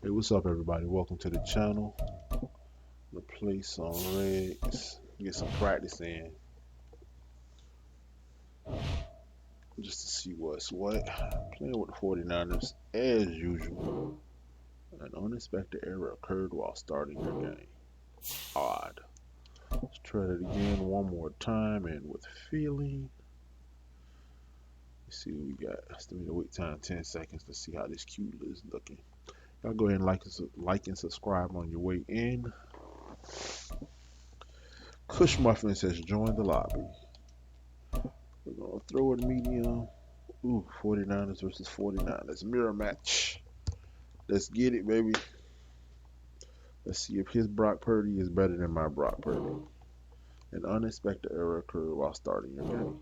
Hey, what's up, everybody? Welcome to the channel. I'm gonna play some Reds, get some practice in, just to see what's what. Playing with the 49ers as usual. An unexpected error occurred while starting your game. Odd. Let's try it again one more time and with feeling. Let's see what we got. Estimated wait time 10 seconds to see how this cute is looking. Y'all go ahead and like and subscribe on your way in. Kush Muffins has joined the lobby. We're gonna throw it medium. Ooh, 49ers versus 49ers. Mirror match. Let's get it, baby. Let's see if his Brock Purdy is better than my Brock Purdy. An unexpected error occurred while starting your game.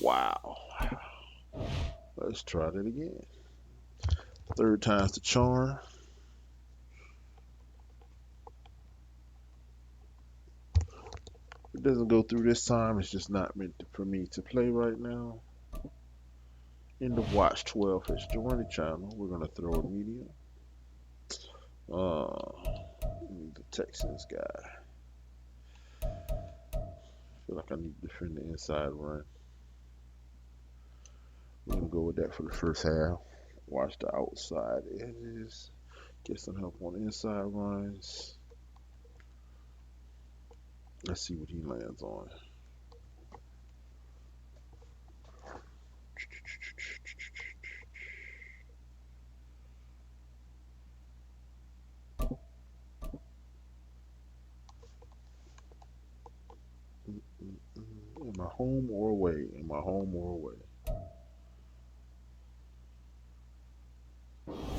Wow. Let's try that again. Third time's the charm. If it doesn't go through this time, it's just not meant for me to play right now. End of watch 12 has joined the channel. We're gonna throw a medium. The Texans guy. Feel like I need to defend the inside run. We're gonna go with that for the first half. Watch the outside edges. Get some help on inside runs. Let's see what he lands on. Am I home or away? Am I home or away?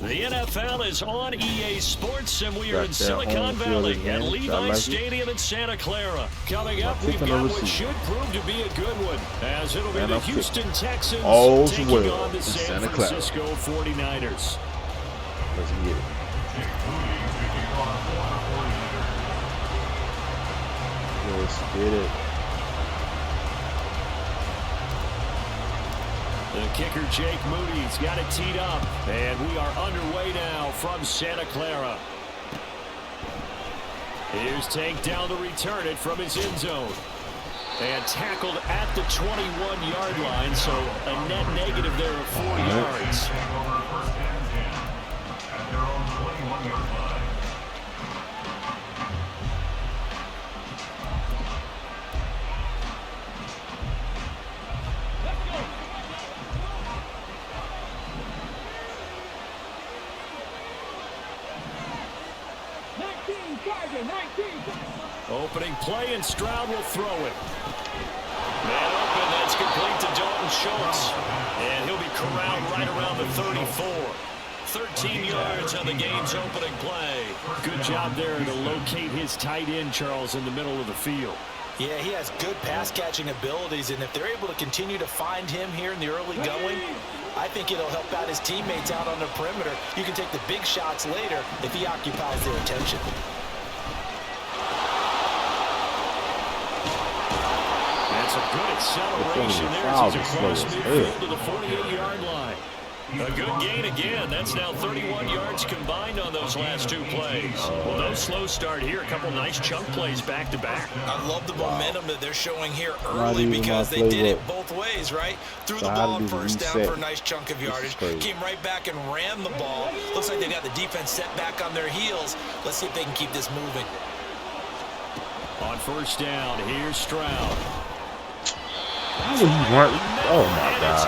The NFL is on EA Sports, and we are in Silicon Valley at Levi Stadium in Santa Clara. Coming up, we've got what should prove to be a good one, as it'll be the Houston Texans taking on the San Francisco 49ers. Let's get it. Let's get it. The kicker, Jake Moody's got it teed up, and we are underway now from Santa Clara. Here's Tank down to return it from his end zone. And tackled at the 21-yard line, so a net negative there of 4 yards. Opening play, and Stroud will throw it. Man open, that's complete to Dalton Schultz. And he'll be corralled right around the 34. 13 yards on the game's opening play. Good job there to locate his tight end, Charles, in the middle of the field. Yeah, he has good pass-catching abilities, and if they're able to continue to find him here in the early going, I think it'll help out his teammates out on the perimeter. You can take the big shots later if he occupies their attention. That's a good acceleration there as he's across midfield to the 48-yard line. A good gain again. That's now 31 yards combined on those last two plays. Well, no slow start here. A couple nice chunk plays back-to-back. I love the momentum that they're showing here early because they did it both ways, right? Threw the ball on first down for a nice chunk of yardage. Came right back and ran the ball. Looks like they got the defense set back on their heels. Let's see if they can keep this moving. On first down, here's Stroud. Oh, my God.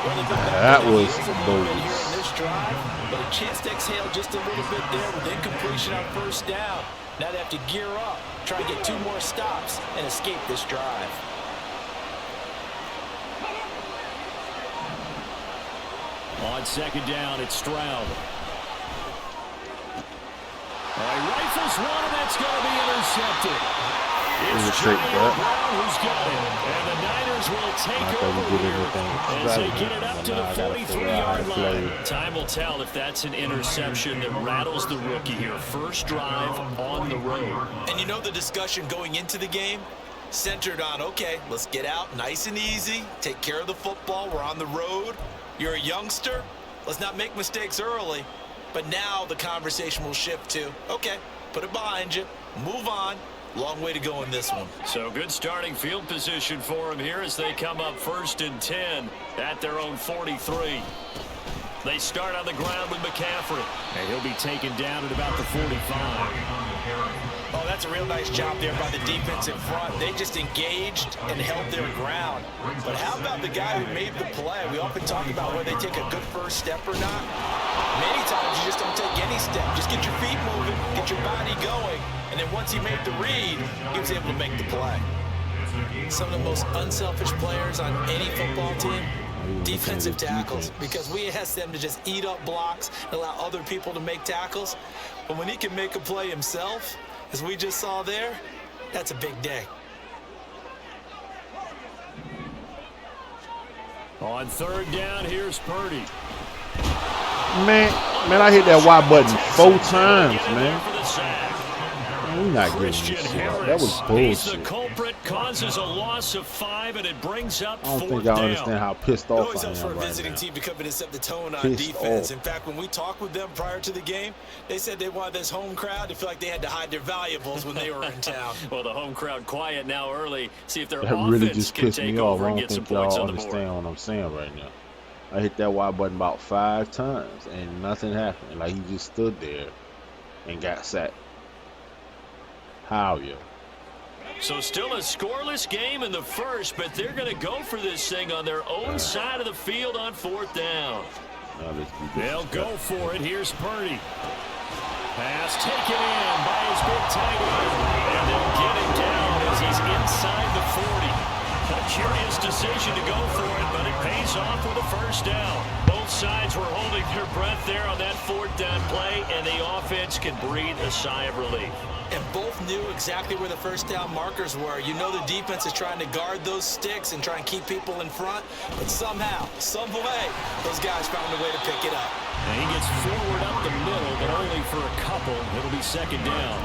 That was bogus. This drive, but a chance to exhale just a little bit there with incompletion on first down. Now they have to gear up, try and get 2 more stops, and escape this drive. On second down, it's Stroud. He rifles one, and that's going to be intercepted. It's Brown who's got it, and the Niners will take over here as they get it up to the 43-yard line. Time will tell if that's an interception that rattles the rookie here. First drive on the road. And you know the discussion going into the game? Centered on, okay, let's get out nice and easy, take care of the football, we're on the road. You're a youngster, Let's not make mistakes early. But now the conversation will shift to, okay, put it behind you, move on. Long way to go in this one. So good starting field position for them here as they come up 1st and 10 at their own 43. They start on the ground with McCaffrey. And he'll be taken down at about the 45. Oh, that's a real nice job there by the defense in front. They just engaged and held their ground. But how about the guy who made the play? We often talk about whether they take a good first step or not. Many times you just don't take any step. Just get your feet moving, get your body going. And then once he made the read, he was able to make the play. Some of the most unselfish players on any football team, defensive tackles, because we ask them to just eat up blocks and allow other people to make tackles. But when he can make a play himself, as we just saw there, that's a big day. On 3rd down, here's Purdy. Man, I hit that Y button 4 times, man. We're not getting this shit. That was bullshit. The culprit causes a loss of 5, and it brings up 4th down. I don't think y'all understand how pissed off I am right now. It always helps for a visiting team to come in and set the tone on defense. In fact, when we talked with them prior to the game, they said they wanted this home crowd to feel like they had to hide their valuables when they were in town. Well, the home crowd quiet now early. See if their that offense really just can pissed take me off. over I and don't get some think points y'all on the board. understand what I'm saying right now. I hit that Y button about 5 times, and nothing happened. Like, he just stood there and got sacked. How, yo? So still a scoreless game in the first, but they're going to go for this thing on their own side of the field on 4th down. They'll go for it. Here's Purdy. Pass taken in by his big tight end. And they'll get him down as he's inside the 40. A curious decision to go for it, but it pays off with a 1st down. Both sides were holding their breath there on that 4th down play, and the offense can breathe a sigh of relief. And both knew exactly where the 1st down markers were. You know the defense is trying to guard those sticks and try and keep people in front, but somehow, some way, those guys found a way to pick it up. And he gets forward up the middle, but only for a couple. It'll be 2nd down.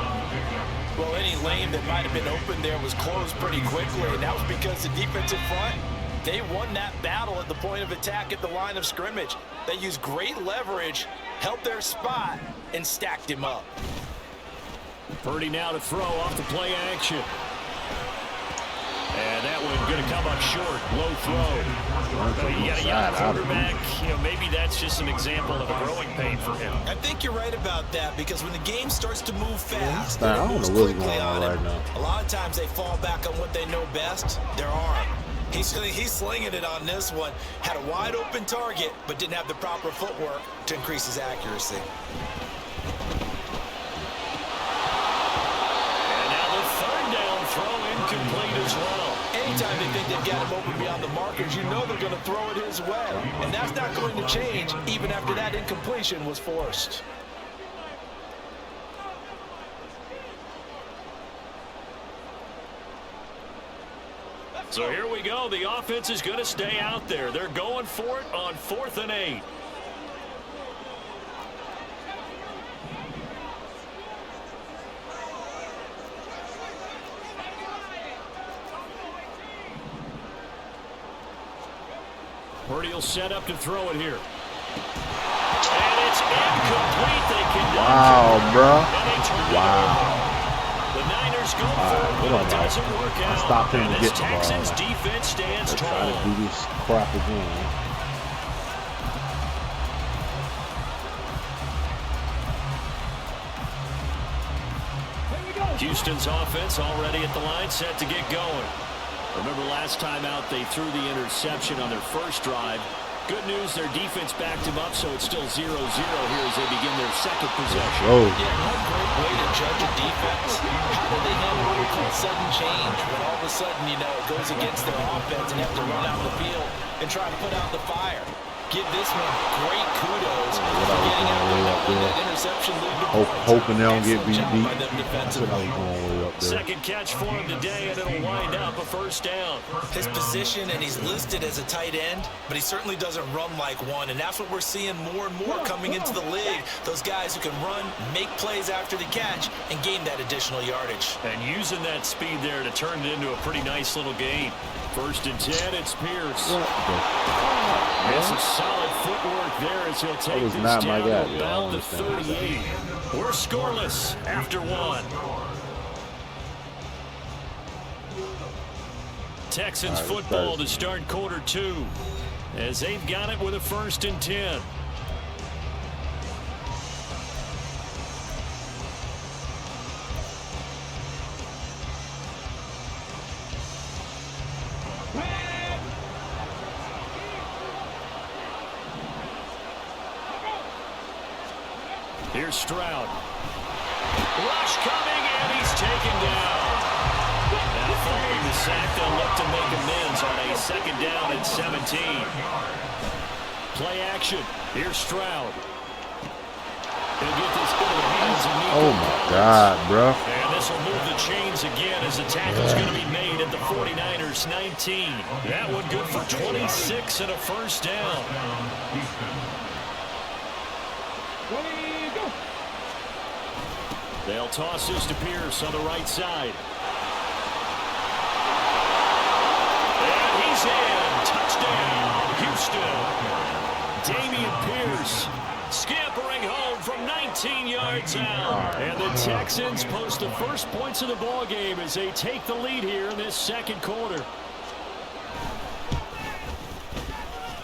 Well, any lane that might have been open there was closed pretty quickly, and that was because the defense in front, they won that battle at the point of attack at the line of scrimmage. They used great leverage, helped their spot, and stacked him up. Purdy now to throw off the play action. And that one going to come up short. Low throw. You got a young quarterback. You know, maybe that's just an example of a growing pain for him. I think you're right about that, because when the game starts to move fast, I don't know what's going on right now. A lot of times they fall back on what they know best, their arm. He's slinging it on this one. Had a wide open target, but didn't have the proper footwork to increase his accuracy. Complete as well. Anytime they think they've got him open beyond the markers, you know they're going to throw it his way. And that's not going to change even after that incompletion was forced. So here we go. The offense is going to stay out there. They're going for it on 4th and 8. Purdy will set up to throw it here. And it's incomplete. They cannot. Wow, bro. Wow. The Niners go for it, but it doesn't work out. I stopped him to and get this the ball. Texans defense stands tall. Try to do this crap again. Houston's offense already at the line, set to get going. Remember last time out, they threw the interception on their first drive. Good news, their defense backed him up, so it's still 0-0 here as they begin their 2nd possession. Oh. Yeah, one great way to judge a defense. How do they handle what we call sudden change? When all of a sudden, you know, it goes against their offense and have to run out the field and try to put out the fire. Give this one great kudos for getting out there that interception lead to points. Hoping they don't get beat. Second catch for him today, and it'll wind up a 1st down. His position, and he's listed as a tight end, but he certainly doesn't run like one, and that's what we're seeing more and more coming into the league. Those guys who can run, make plays after the catch, and gain that additional yardage. And using that speed there to turn it into a pretty nice little game. 1st and 10, it's Pierce. It's a solid footwork there as he'll take this down to about the 38. We're scoreless after one. Texans football to start quarter 2 as they've got it with a 1st and 10. Here's Stroud. Rush coming, and he's taken down. Now following the sack, they'll look to make amends on a 2nd down and 17. Play action. Here's Stroud. He'll get this into the hands of Nico. Oh, my God, bro. And this will move the chains again as the tackle's going to be made at the 49ers 19. That one good for 26 and a 1st down. They'll toss this to Pierce on the right side. And he's in. Touchdown, Houston. Damian Pierce scampering home from 19 yards out. And the Texans post the first points of the ball game as they take the lead here in this 2nd quarter.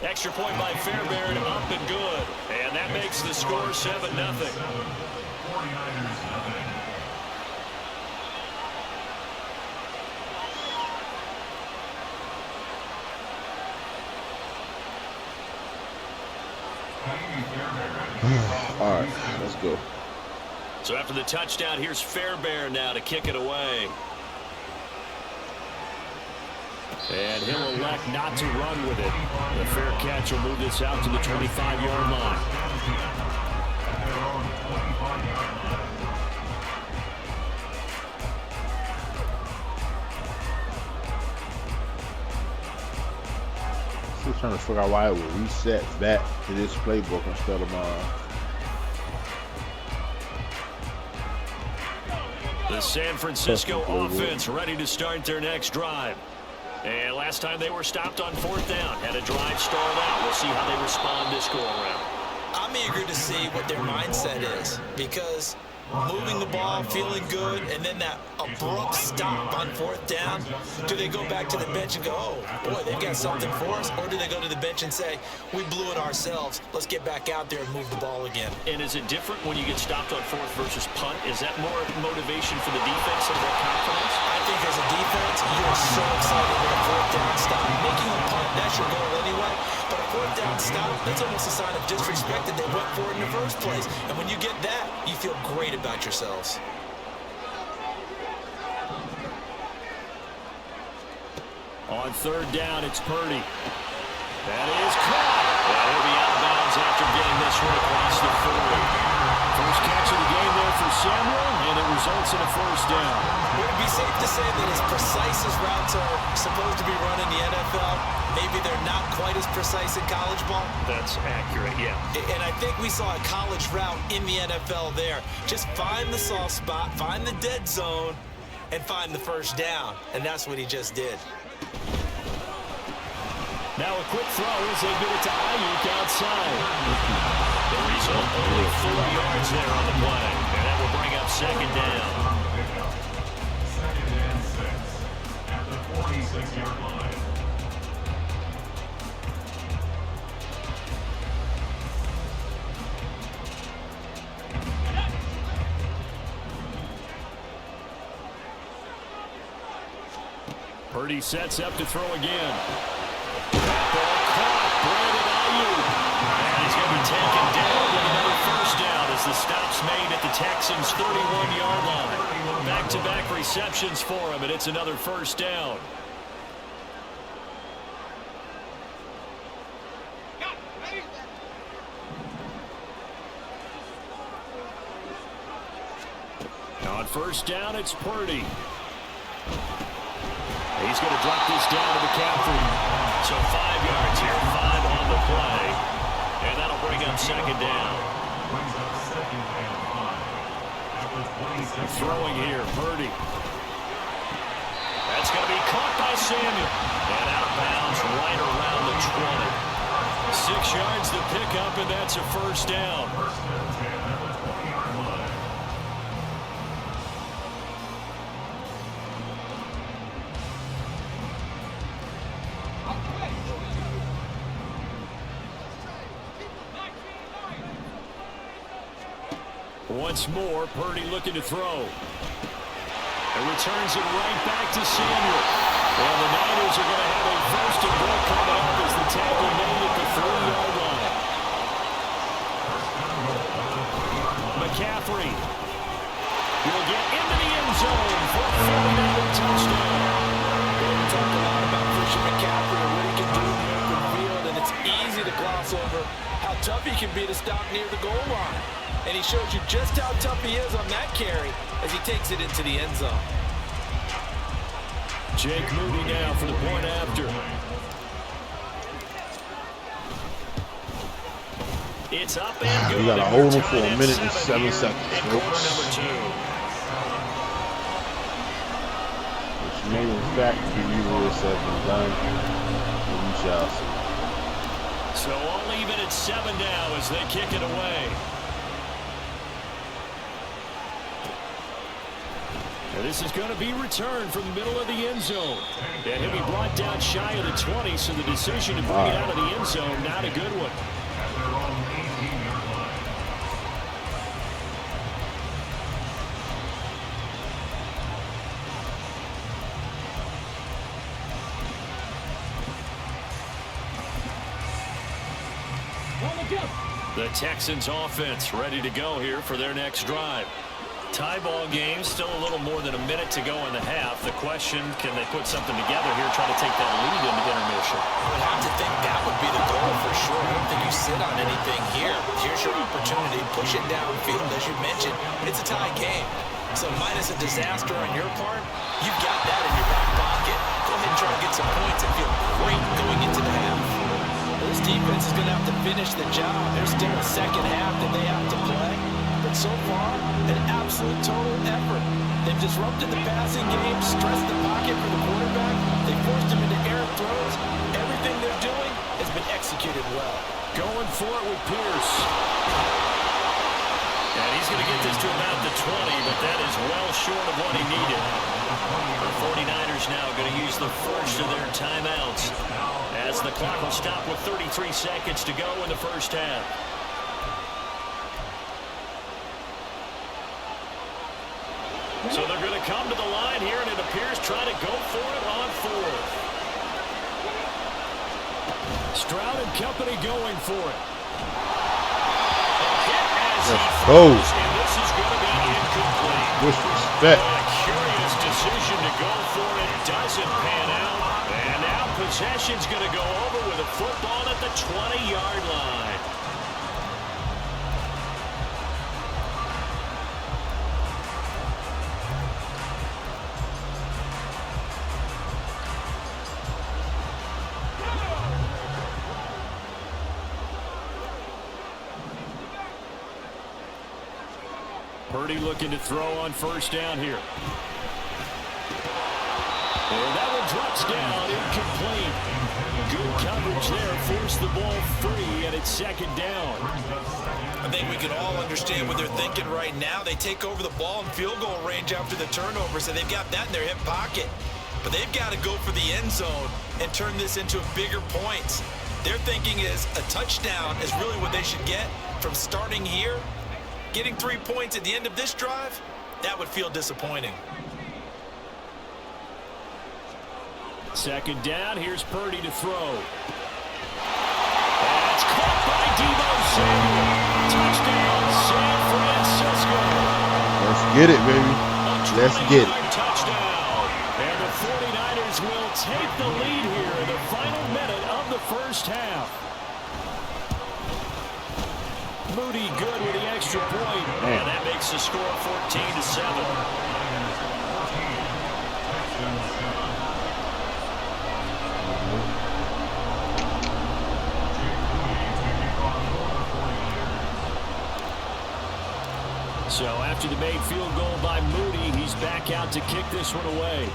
Extra point by Fairbairn, up and good. And that makes the score 7-0. All right, let's go. So after the touchdown, here's Fairbairn now to kick it away. And he'll elect not to run with it. The fair catch will move this out to the 25-yard line. Still trying to figure out why it would reset back to this playbook instead of mine. The San Francisco offense ready to start their next drive. And last time they were stopped on 4th down, had a drive stalled out. We'll see how they respond this go-around. I'm eager to see what their mindset is, because moving the ball, feeling good, and then that abrupt stop on 4th down, do they go back to the bench and go, oh, boy, they've got something for us? Or do they go to the bench and say, we blew it ourselves, let's get back out there and move the ball again? And is it different when you get stopped on 4th versus punt? Is that more motivation for the defense and more confidence? I think as a defense, you are so excited with a 4th down stop. Making a punt, that's your goal anyway. But a 4th down stop, that's almost a sign of disrespect that they went for it in the first place. And when you get that, you feel great about yourselves. On 3rd down, it's Purdy. That is caught. Well, he'll be out of bounds after getting this one across the 40. First catch of the game there for Samuel, and it results in a 1st down. Would it be safe to say that as precise as routes are supposed to be run in the NFL, maybe they're not quite as precise in college ball? That's accurate, yeah. And I think we saw a college route in the NFL there. Just find the soft spot, find the dead zone, and find the 1st down. And that's what he just did. Now a quick throw as they give it to Ayuk outside. The result, only 4 yards there on the play. And that will bring up 2nd down. 2nd and 6 at the 46-yard line. Purdy sets up to throw again. Ball caught. Brandon Ayuk. And he's going to be taken down with another 1st down as the stop's made at the Texans' 31-yard line. Back-to-back receptions for him, and it's another 1st down. On 1st down, it's Purdy. He's going to drop this down to McCaffrey. So 5 yards here, 5 on the play. And that'll bring up 2nd down. Throwing here, Purdy. That's going to be caught by Samuel. And out of bounds right around the 20. 6 yards to pick up, and that's a first down. Once more, Purdy looking to throw. And returns it right back to Samuel. And the Niners are going to have a first and goal coming up as the tackle made at the 40-yard line. McCaffrey will get into the end zone for a 49er touchdown. We talked a lot about Christian McCaffrey and what he can do in the open field, and it's easy to gloss over how tough he can be to stop near the goal line. And he shows you just how tough he is on that carry as he takes it into the end zone. Jake Moody now for the point after. It's up and good. We got to hold him for a minute and 7 seconds, folks. Which may in fact be easier said than done. And we shall see. So all even at 7 now as they kick it away. And this is going to be returned from the middle of the end zone. And he'll be brought down shy of the 20, so the decision to bring it out of the end zone, not a good one. The Texans offense ready to go here for their next drive. Tie ball game, still a little more than a minute to go in the half. The question, can they put something together here, try to take that lead into intermission? I would have to think that would be the goal for sure. I don't think you sit on anything here. Here's your opportunity. Push it downfield. As you mentioned, it's a tie game. So minus a disaster on your part, you've got that in your back pocket. Go ahead and try to get some points and feel great going into the half. This defense is going to have to finish the job. There's still a second half that they have to play. But so far, an absolute total effort. They've disrupted the passing game, stressed the pocket for the quarterback. They forced him into air throws. Everything they're doing has been executed well. Going for it with Pierce. And he's going to get this to about the 20, but that is well short of what he needed. The 49ers now going to use the first of their timeouts as the clock will stop with 33 seconds to go in the first half. So they're going to come to the line here, and it appears trying to go for it on fourth. Stroud and company going for it. Let's go. And this is going to be incomplete. Disrespect. A curious decision to go for it. Doesn't pan out. And now possession's going to go over with a football at the 20-yard line. Purdy looking to throw on first down here. And that one drops down, incomplete. Good coverage there, forced the ball free, and it's second down. I think we can all understand what they're thinking right now. They take over the ball in field goal range after the turnover, so they've got that in their hip pocket. But they've got to go for the end zone and turn this into bigger points. Their thinking is a touchdown is really what they should get from starting here. Getting 3 points at the end of this drive, that would feel disappointing. Second down, here's Purdy to throw. That's caught by Deebo Samuel. Touchdown, San Francisco. Let's get it, baby. Let's get it. Touchdown. And the 49ers will take the lead here in the final minute of the first half. Moody good with the extra point. Man. And that makes the score 14-7. So after the made field goal by Moody, he's back out to kick this one away.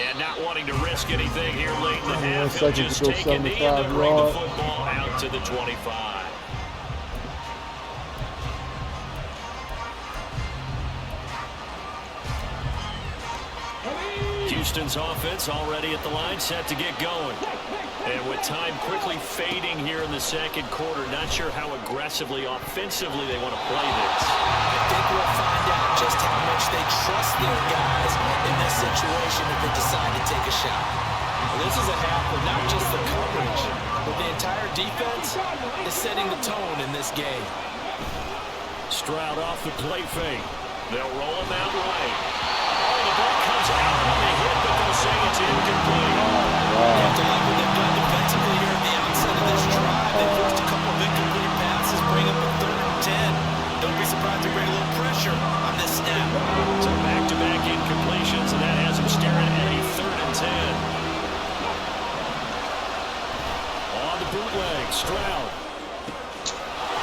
And not wanting to risk anything here late in the half, he'll just take a knee and then bring the football out to the 25. Houston's offense already at the line, set to get going. And with time quickly fading here in the second quarter, not sure how aggressively, offensively they want to play this. I think we'll find out just how much they trust their guys in this situation if they decide to take a shot. Well, this is a half where not just the coverage, but the entire defense is setting the tone in this game. Stroud off the play fake. They'll roll him out right. The ball comes out on the hit, but they'll say it's incomplete. You have to like what they've done defensively here at the outset of this drive. They forced a couple of incomplete passes, bring up a 3rd and 10. Don't be surprised to bring a little pressure on this snap. So back-to-back incompletions, and that has them staring at a 3rd and 10. On the bootleg, Stroud.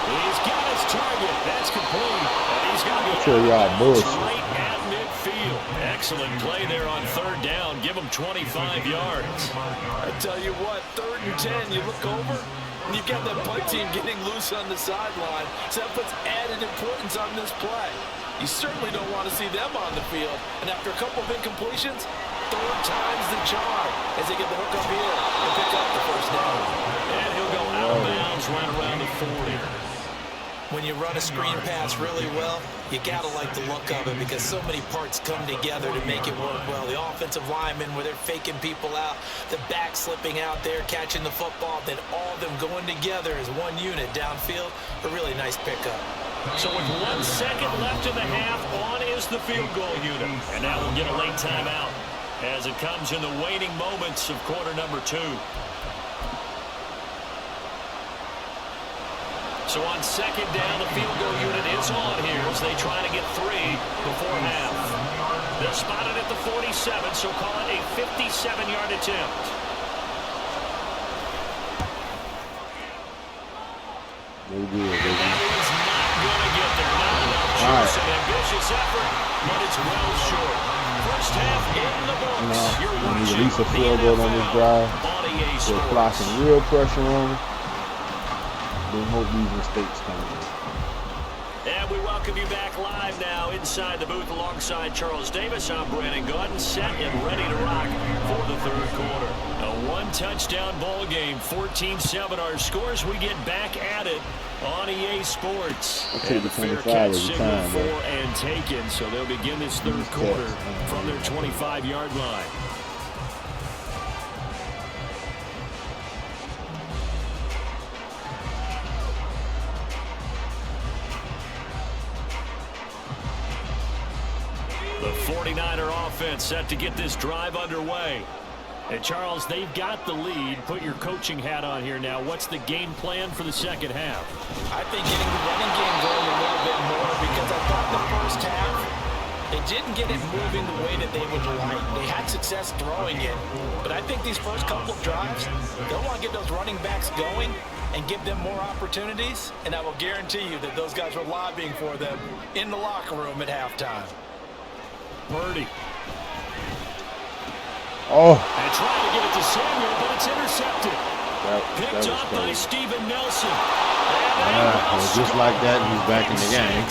He's got his target. That's complete. And he's going to be right at midfield. Excellent play there on 3rd down. Give him 25 yards. I tell you what, 3rd and 10, you look over, and you've got that punt team getting loose on the sideline. So that puts added importance on this play. You certainly don't want to see them on the field. And after a couple of incompletions, 3rd time's the charm as they get the hook up here and pick up the 1st down. And he'll go out of bounds right around the 40. When you run a screen pass really well, you got to like the look of it because so many parts come together to make it work well. The offensive linemen where they're faking people out, the back slipping out there, catching the football, then all of them going together as one unit downfield. A really nice pickup. So with 1 second left in the half, on is the field goal unit. And now we'll get a late timeout as it comes in the waning moments of quarter number 2. So on 2nd down, the field goal unit is on here as they try to get 3 before half. They're spotted at the 47, so call it a 57-yard attempt. No good, baby. That is not going to get there. Not enough juice. An ambitious effort, but it's well short. First half in the books. You're watching at least a field goal on this drive. They're apply some real pressure on them. Don't hope these mistakes come in. And we welcome you back live now inside the booth alongside Charles Davis. I'm Brandon Gordon, set and ready to rock for the 3rd quarter. A 1-touchdown ball game, 14-7 our scores. We get back at it on EA Sports. And the fair catch signal for and taken, so they'll begin this 3rd quarter from their 25-yard line. The 49er offense set to get this drive underway. And Charles, they've got the lead. Put your coaching hat on here now. What's the game plan for the second half? I think getting the running game going a little bit more because I thought the first half, they didn't get it moving the way that they would like. They had success throwing it. But I think these first couple of drives, they'll want to get those running backs going and give them more opportunities. And I will guarantee you that those guys were lobbying for them in the locker room at halftime. Purdy. Oh. And trying to get it to Samuel, but it's intercepted. Picked up by Steven Nelson. Just like that, he's back in the game.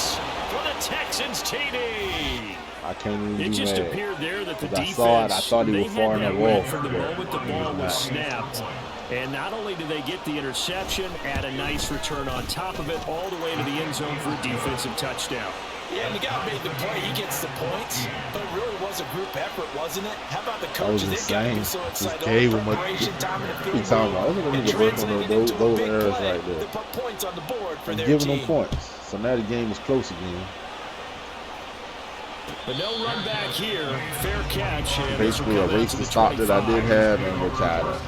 For the Texans, TD. I can't even It be just mad. appeared there that the defense, I thought he was far enough off from the moment the ball was snapped. And not only did they get the interception, add a nice return on top of it, all the way to the end zone for a defensive touchdown. Yeah, and the guy made the play. He gets the points. But it really was a group effort, wasn't it? How about the coaches? They got to be so excited. All the preparation time and the field goal. And translated into a big play. They put points on the board for their team. Giving them points. So now the game is close again. But no run back here. Fair catch. Basically a race to stop that I did have, and we're tied up.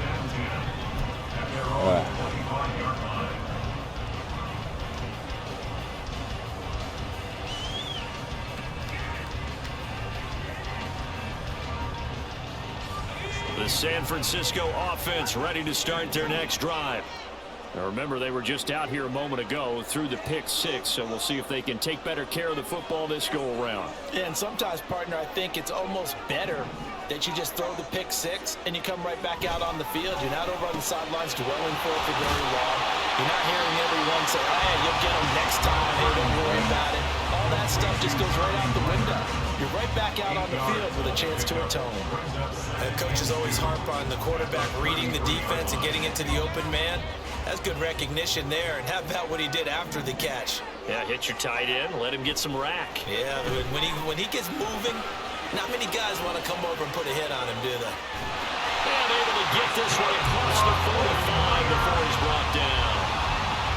All right. The San Francisco offense ready to start their next drive. Now remember, they were just out here a moment ago through the pick 6, so we'll see if they can take better care of the football this go-around. Yeah, and sometimes, partner, I think it's almost better that you just throw the pick 6 and you come right back out on the field. You're not over on the sidelines dwelling for it for very long. You're not hearing everyone say, hey, you'll get them next time. Hey, don't worry about it. All that stuff just goes right out the window. You're right back out on the field with a chance to atone. And coaches always harp on the quarterback reading the defense and getting into the open man. That's good recognition there. And how about what he did after the catch? Yeah, hit your tight end, let him get some rack. Yeah, when he gets moving, not many guys want to come over and put a hit on him, do they? And able to get this one across the 45 before he's brought down.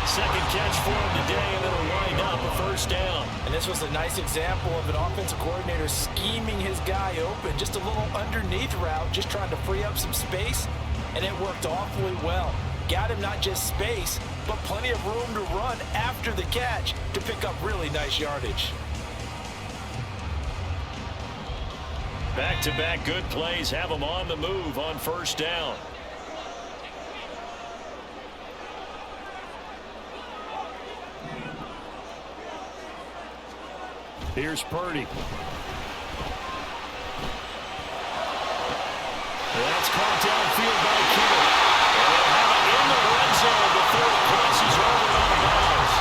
Second catch for him today, and it'll wind up a first down. And this was a nice example of an offensive coordinator scheming his guy open. Just a little underneath route, just trying to free up some space, and it worked awfully well. Got him not just space, but plenty of room to run after the catch to pick up really nice yardage. Back-to-back good plays have him on the move on first down. Here's Purdy. That's caught downfield by Kittle. And they'll have it in the red zone before it crosses over on the bounds.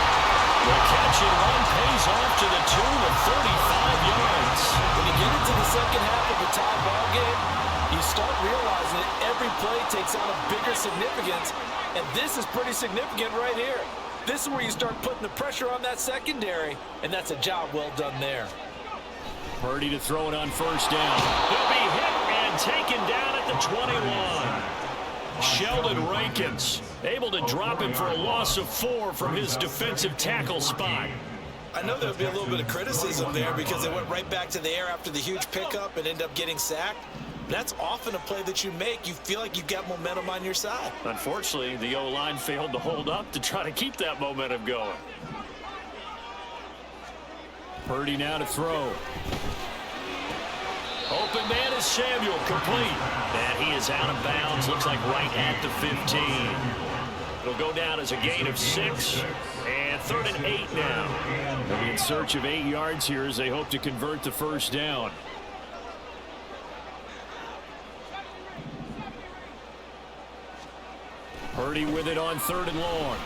The catch and run pays off to the tune of 35 yards. When you get into the second half of a tie ball game, you start realizing that every play takes on a bigger significance, and this is pretty significant right here. This is where you start putting the pressure on that secondary, and that's a job well done there. Purdy to throw it on first down. He'll be hit and taken down at the 21. Sheldon Rankins able to drop him for a loss of 4 from his defensive tackle spot. I know there'll be a little bit of criticism there because they went right back to the air after the huge pickup and ended up getting sacked. That's often a play that you make. You feel like you've got momentum on your side. Unfortunately, the O-line failed to hold up to try to keep that momentum going. Purdy now to throw. Open man is Samuel, complete. And he is out of bounds, looks like right at the 15. It'll go down as a gain of 6, and 3rd and 8 now. They'll be in search of 8 yards here as they hope to convert the first down. Purdy with it on 3rd and long.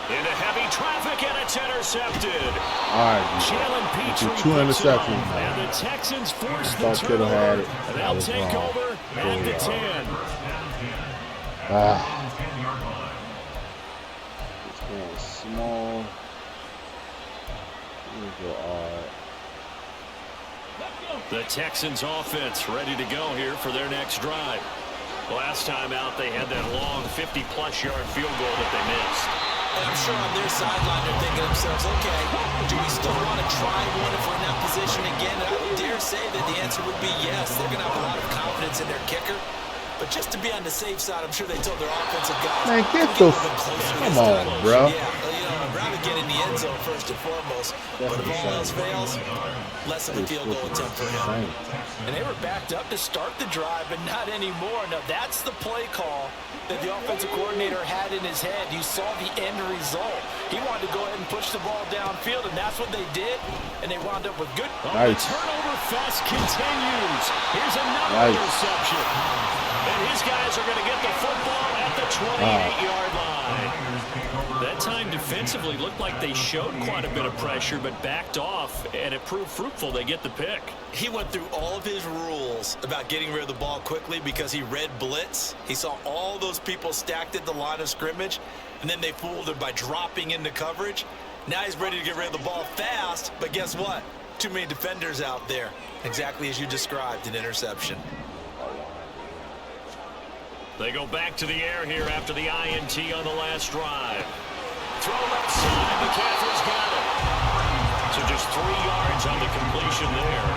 Into heavy traffic, and it's intercepted. All right, Chillin 2 interceptions now. And the Texans force the Thought Kittle had turnover. it. And they'll take wrong. over at the 10. It's going small. The Texans offense ready to go here for their next drive. Last time out, they had that long 50-plus yard field goal that they missed. And I'm sure on their sideline they're thinking to themselves, okay, do we still want to try one if we're in that position again? And I would dare say that the answer would be yes. They're going to have a lot of confidence in their kicker. But just to be on the safe side, I'm sure they told their offensive guys, man, get the come on, bro. Yeah, I'd rather get in the end zone first and foremost. But if all else fails, less of a field goal attempt for him. And they were backed up to start the drive, but not anymore. Now that's the play call that the offensive coordinator had in his head. You saw the end result. He wanted to go ahead and push the ball downfield, and that's what they did. And they wound up with good. Nice. The turnover fest continues. Here's another interception. And his guys are going to get the football at the 28-yard line. That time defensively looked like they showed quite a bit of pressure, but backed off, and it proved fruitful. They get the pick. He went through all of his rules about getting rid of the ball quickly because he read blitz. He saw all those people stacked at the line of scrimmage, and then they fooled him by dropping into coverage. Now he's ready to get rid of the ball fast, but guess what? Too many defenders out there. Exactly as you described, an interception. They go back to the air here after the INT on the last drive. Throw left side. McCaffrey's got it. So just 3 yards on the completion there.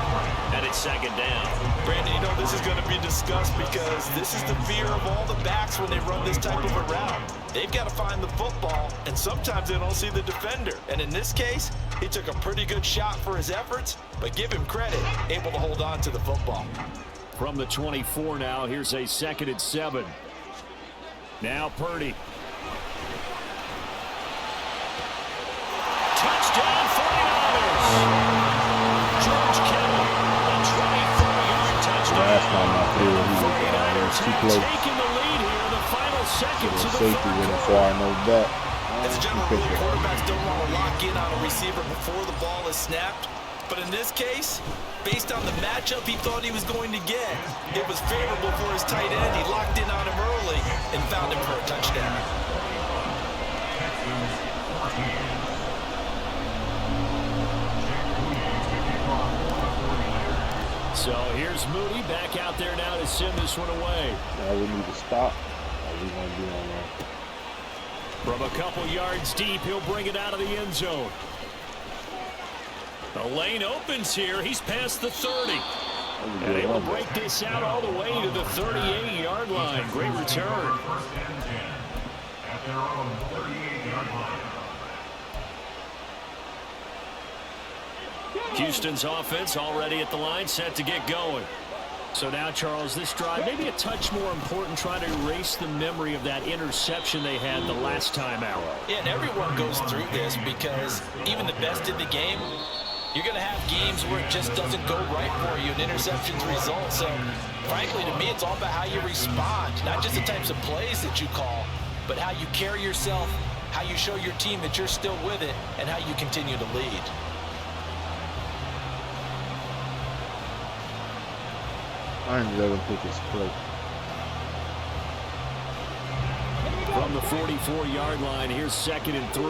And it's 2nd down. Brandon, you know this is going to be discussed because this is the fear of all the backs when they run this type of a route. They've got to find the football, and sometimes they don't see the defender. And in this case, he took a pretty good shot for his efforts, but give him credit, able to hold on to the football. From the 24 now, here's a 2nd and 7. Now Purdy. Touchdown 49ers. George Kittle, a 24-yard touchdown. Last time I played, he was too close. Taking the lead here in the final seconds of the safety went far and no back. As a general rule, quarterbacks don't want to lock in on a receiver before the ball is snapped. But in this case, based on the matchup he thought he was going to get, it was favorable for his tight end. He locked in on him early and found him for a touchdown. So here's Moody back out there now to send this one away. Now we need to stop. What are we going to do on that? From a couple yards deep, he'll bring it out of the end zone. The lane opens here. He's past the 30. And able to break this out all the way to the 38-yard line. Great return. Houston's offense already at the line, set to get going. So now, Charles, this drive maybe a touch more important, trying to erase the memory of that interception they had the last time out. Yeah, and everyone goes through this because even the best in the game, you're going to have games where it just doesn't go right for you, and interceptions result. So, frankly, to me, it's all about how you respond, not just the types of plays that you call, but how you carry yourself, how you show your team that you're still with it, and how you continue to lead. I ain't let him pick his play. From the 44-yard line, here's 2nd and 3.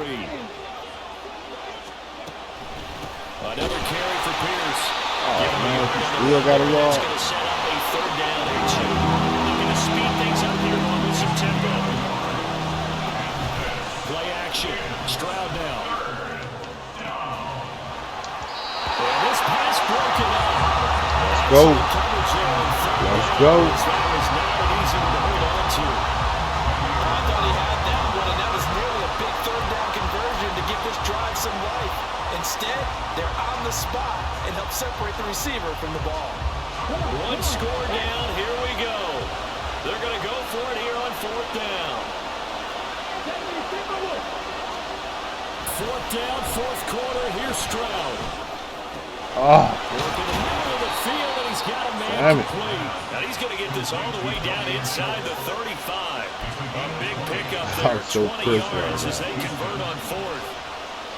Another carry for Pierce. Oh, man, still got a yard. It's going to set up a 3rd down and 2. Looking to speed things up here with some tempo. Play action. Stroud down. And this pass broken up. Let's go. Let's go. That was not easy to hold on to. I thought he had that one, and that was nearly a big 3rd down conversion to give this drive some life. Instead, they're on the spot and help separate the receiver from the ball. One score down. Here we go. They're going to go for it here on 4th down. 4th down, 4th quarter. Here's Stroud. Working the middle of the field, and he's got a man complete. Now he's going to get this all the way down inside the 35. A big pickup there, 20 yards as they convert on 4th.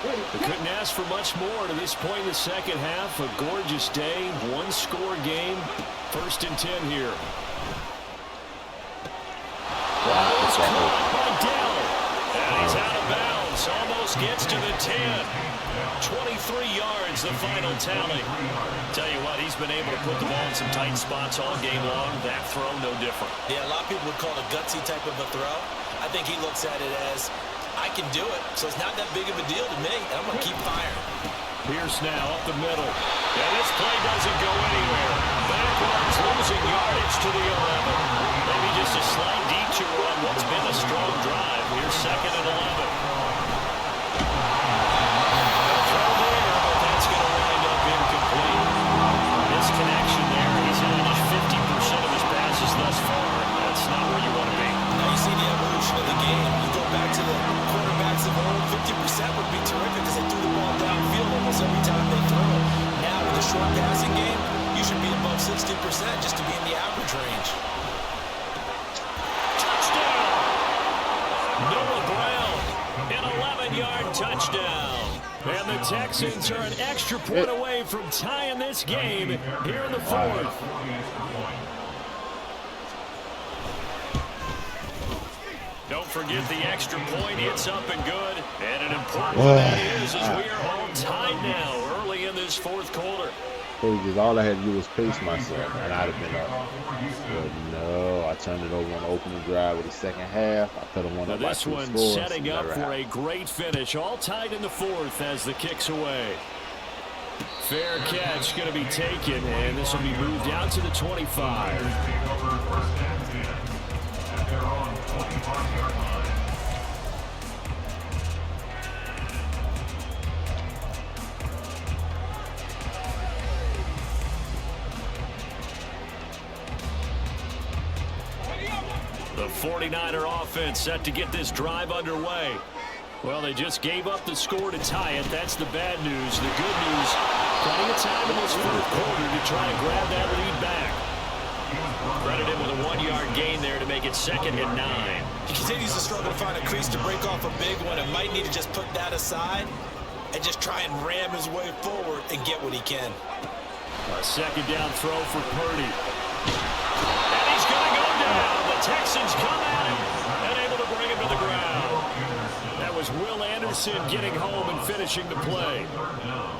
They couldn't ask for much more to this point in the second half. A gorgeous day, one-score game. 1st and 10 here. It's caught by Dell. And he's out of bounds. Almost gets to the 10. 23 yards, the final tally. Tell you what, he's been able to put the ball in some tight spots all game long. That throw, no different. Yeah, a lot of people would call it a gutsy type of a throw. I think he looks at it as, I can do it, so it's not that big of a deal to me, and I'm going to keep firing. Pierce now up the middle. And this play doesn't go anywhere. Backwards, losing yardage to the 11. Maybe just a slight detour on what's been a strong drive. Here's 2nd and 11. Connection there. He's had just 50% of his passes thus far. That's not where you want to be. Now you see the evolution of the game. You go back to the quarterbacks of old, 50% would be terrific because they threw the ball downfield almost every time they throw it. Now with the short passing game, you should be above 60% just to be in the average range. Touchdown! Noah Brown, an 11-yard touchdown. And the Texans are an extra point away from tying this game here in the 4th. Don't forget the extra point. It's up and good. And an important one that is as we are all tied now early in this 4th quarter. Because all I had to do was pace myself, and I'd have been up. But no, I turned it over on the opening drive of the second half. I put them on by 2 scores. This one setting up for a great finish. All tied in the 4th as the kick's away. Fair catch going to be taken, and this will be moved out to the 25. The 49er offense set to get this drive underway. Well, they just gave up the score to tie it. That's the bad news. The good news, plenty of time in this fourth quarter to try and grab that lead back. Credit him with a 1-yard gain there to make it 2nd and 9. He continues to struggle to find a crease to break off a big one and might need to just put that aside and just try and ram his way forward and get what he can. A 2nd down throw for Purdy. And he's going to go down. The Texans come at him and able to bring him to the ground. That was Will Anderson getting home and finishing the play.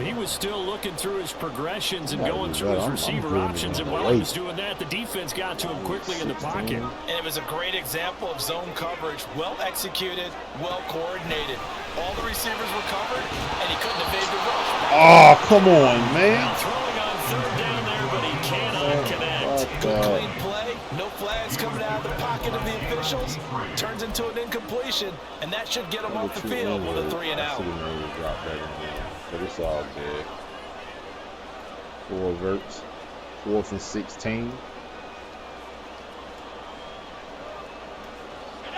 He was still looking through his progressions and going through his receiver options, and while he was doing that, the defense got to him quickly in the pocket. And it was a great example of zone coverage, well executed, well coordinated. All the receivers were covered, and he couldn't evade the rush. Oh, come on, man. Throwing on 3rd down there, but he cannot connect. Good clean play, no flags coming out of the pocket of the officials. Turns into an incompletion, and that should get him off the field with a 3 and out. But it's all good. 4 verts. 4th and 16.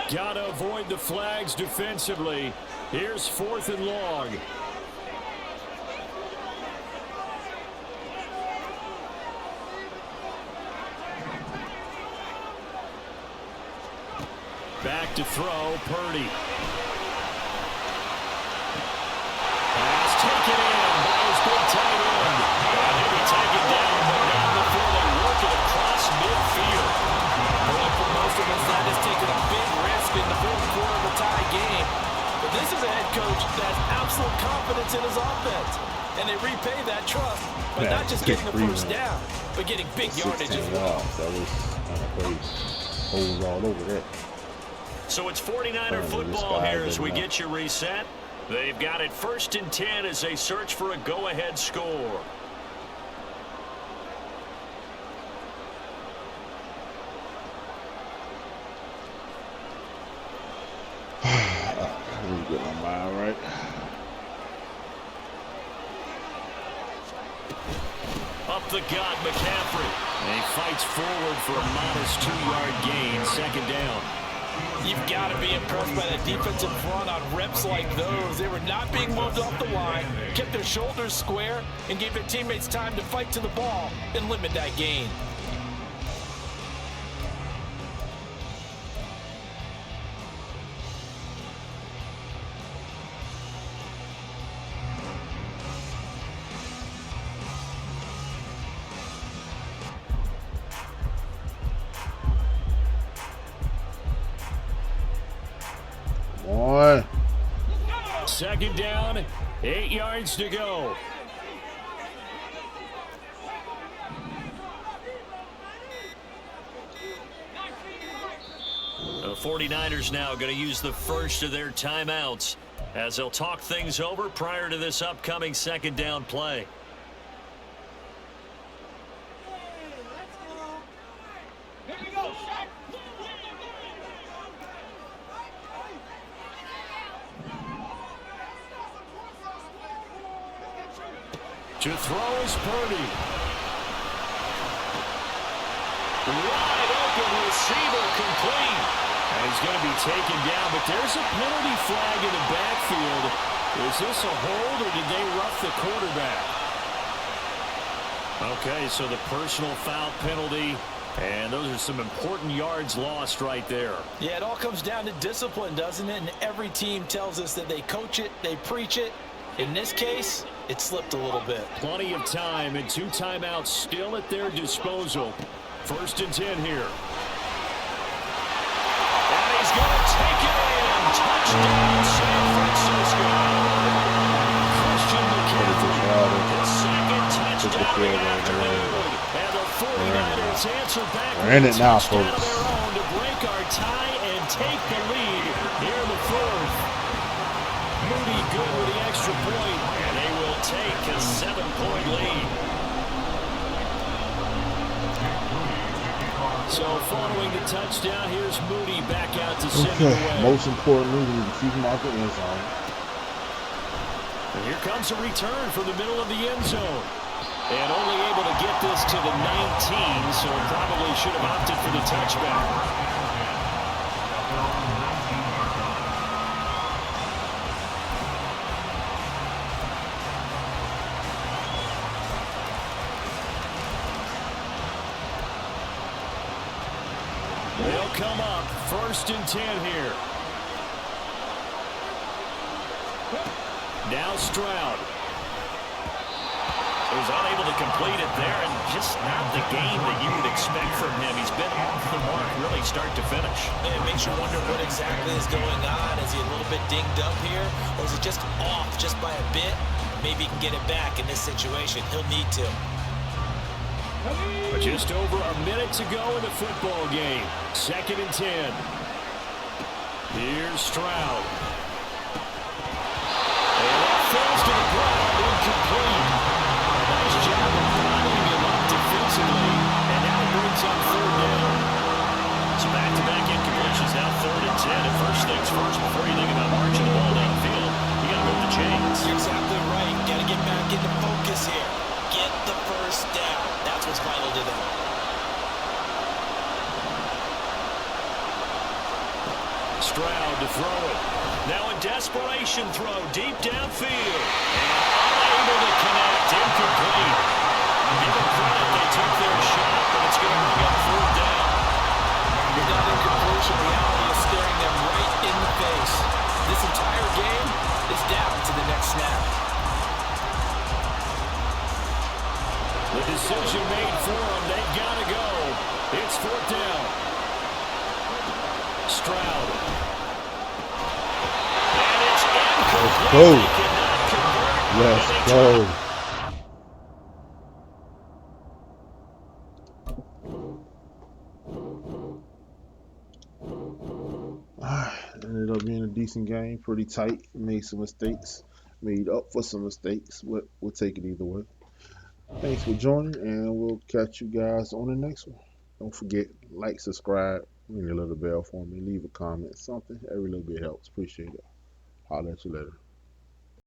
Gotta avoid the flags defensively. Here's 4th and long. Back to throw, Purdy. Pass taken in by his big tight end. And he'll be taken down, but not before they work it across midfield. Well, for most of us, that is taking a big risk in the fourth quarter of a tie game. But this is a head coach that has absolute confidence in his offense. And they repay that trust by not just getting the first down, but getting big yardage as well. That was kind of crazy. Holes all over that. So it's 49er football here as we get you reset. They've got it 1st and 10 as they search for a go-ahead score. Let me get my mind right. Up the gut, McCaffrey. And he fights forward for a modest 2-yard gain, 2nd down. You've got to be impressed by that defensive front on reps like those. They were not being moved off the line, kept their shoulders square, and gave their teammates time to fight to the ball and limit that gain. Boy. 2nd down, 8 yards to go. The 49ers now going to use the first of their timeouts as they'll talk things over prior to this upcoming 2nd down play. To throw is Purdy. Wide open receiver complete. And he's going to be taken down, but there's a penalty flag in the backfield. Is this a hold or did they rough the quarterback? Okay, so the personal foul penalty, and those are some important yards lost right there. Yeah, it all comes down to discipline, doesn't it? And every team tells us that they coach it, they preach it. In this case, it slipped a little bit. Plenty of time and 2 timeouts still at their disposal. 1st and 10 here. And he's going to take it in. Touchdown, San Francisco. Christian McCaffrey, his 2nd touchdown of the afternoon. And the 49ers answer back with a touchdown of their own to break our tie and take the lead here in the 4th. Moody good with the extra point, and they will take a 7-point lead. So following the touchdown, here's Moody back out to send it away. Most importantly, we need to keep him out the end zone. And here comes a return from the middle of the end zone. And only able to get this to the 19, so probably should have opted for the touchback. come up. 1st and 10 here. Now Stroud. He was unable to complete it there, and just not the game that you would expect from him. He's been off the mark really start to finish. And it makes you wonder what exactly is going on. Is he a little bit dinged up here, or is it just off just by a bit? Maybe he can get it back in this situation. He'll need to. Just over a minute to go in the football game. 2nd and 10. Here's Stroud. And that falls to the ground, incomplete. Nice job of bottling him up defensively, and now it brings on 3rd down. So back-to-back incompletions, now 3rd and 10. And first things first, before you think about marching the ball downfield, you got to move the chains. You're exactly right. Got to get back into focus here. Get the 1st down. That's what's vital to them. Stroud to throw it. Now a desperation throw deep downfield. And unable to connect. Incomplete. Give them credit. They took their shot, but it's going to bring up 4th down. With that incompletion, reality is staring them right in the face. This entire game is down to the next snap. The decision made for them. They've got to go. It's 4th down. Stroud. And it's incomplete. Let's go. They cannot convert. Let's go. Ended up being a decent game, pretty tight. Made some mistakes, made up for some mistakes. We'll take it either way. Thanks for joining, and we'll catch you guys on the next one. Don't forget, like, subscribe, ring the little bell for me, leave a comment, something. Every little bit helps. Appreciate it. Holler at you later.